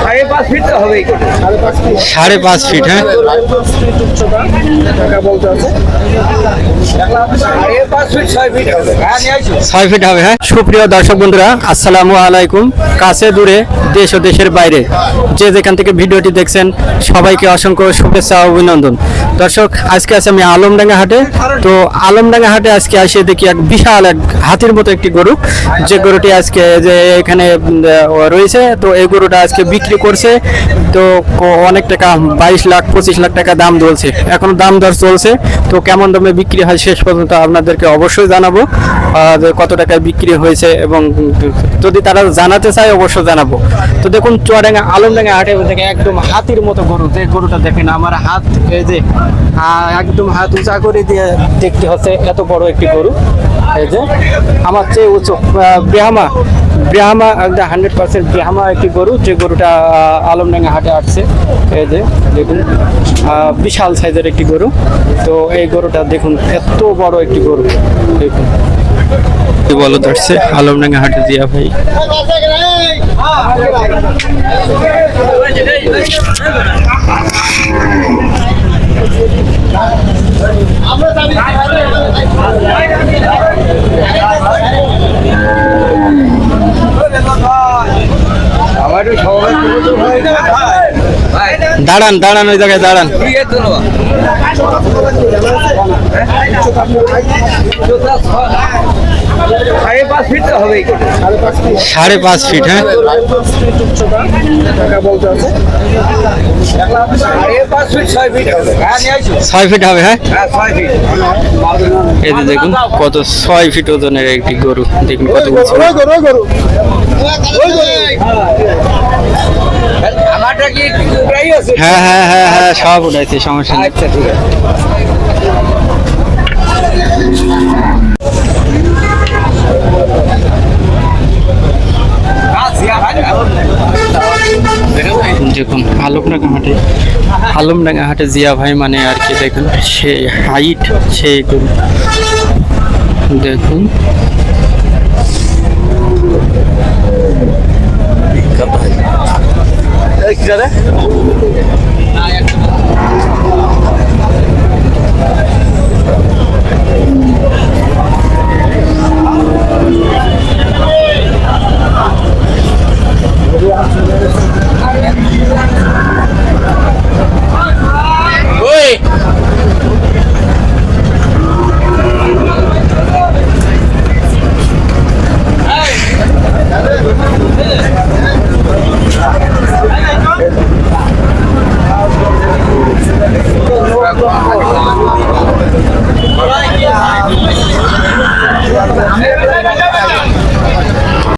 5.5 fit তো হবেই। 5.5 fit, হ্যাঁ 5.5 ফিট 6 ফিট হবে। 6 ফিট হবে। হ্যাঁ, সুপ্রিয় দর্শক বন্ধুরা, আসসালামু আলাইকুম। কাছে দূরে দেশ ও দেশের বাইরে যে যেখান থেকে ভিডিওটি দেখছেন সবাইকে অসংখ্য শুভেচ্ছা ও অভিনন্দন। দর্শক, আজকে আছে আমি আলমডাঙ্গা হাটে। তো আলমডাঙ্গা হাটে আজকে এসে দেখি এক বিশাল এক হাতির মতো একটি গরু, যে গরুটি আজকে যে এখানে রয়েছে। তো এই গরুটা আজকে বিক্রি করছে। তো অনেক টাকা, 22 লাখ 25 লাখ টাকা দাম চলছে, এখনো দাম দর চলছে। তো কেমন দামে বিক্রি হয় শেষ পর্যন্ত আপনাদেরকে অবশ্যই জানাবো যে কত টাকায় বিক্রি হয়েছে, এবং যদি তারা জানাতে চায় অবশ্যই জানাবো। তো দেখুন, চুয়াডাঙ্গা আলমডাঙ্গা হাটে থেকে একদম হাতির মতো গরু, যে গরুটা দেখেন আমার হাত, এই যে একদম হাত উঁচা করে দিয়ে দেখতে হচ্ছে, এত বড় একটি গরু। এই যে আমার চেয়ে উঁচু ব্রাহ্মা 100% ব্রাহ্মা একটি গরু, যে গরুটা আলমডাঙ্গা হাটে আসছে। এই যে দেখুন, বিশাল সাইজের একটি গরু। তো এই গরুটা দেখুন, এত বড় একটি গরু। দেখুন কি বলো ধরছে আলমডাঙ্গা হাটে দিয়া ভাই। দাঁড়ান দাঁড়ান, ওই জায়গায় দাঁড়ান। 5.5 ফিট তো হবেই। 5.5 ফিট, হ্যাঁ 5.5 ফিট 6 ফিট হবে। 6 ফিট হবে। হ্যাঁ, 6 ফিট। এই যে দেখুন কত 6 ফিট ওজনের একটি গরু, দেখুন কত উঁচু। আমারটা কি উঠাই আছে? হ্যাঁ হ্যাঁ হ্যাঁ হ্যাঁ, সব উঠাইছে, সমস্যা নেই। আচ্ছা, ঠিক আছে। দেখুন আলমডাঙ্গা হাটে জিয়া ভাই মানে আর কি, দেখুন সেই হাইট, সেই গরু দেখুন।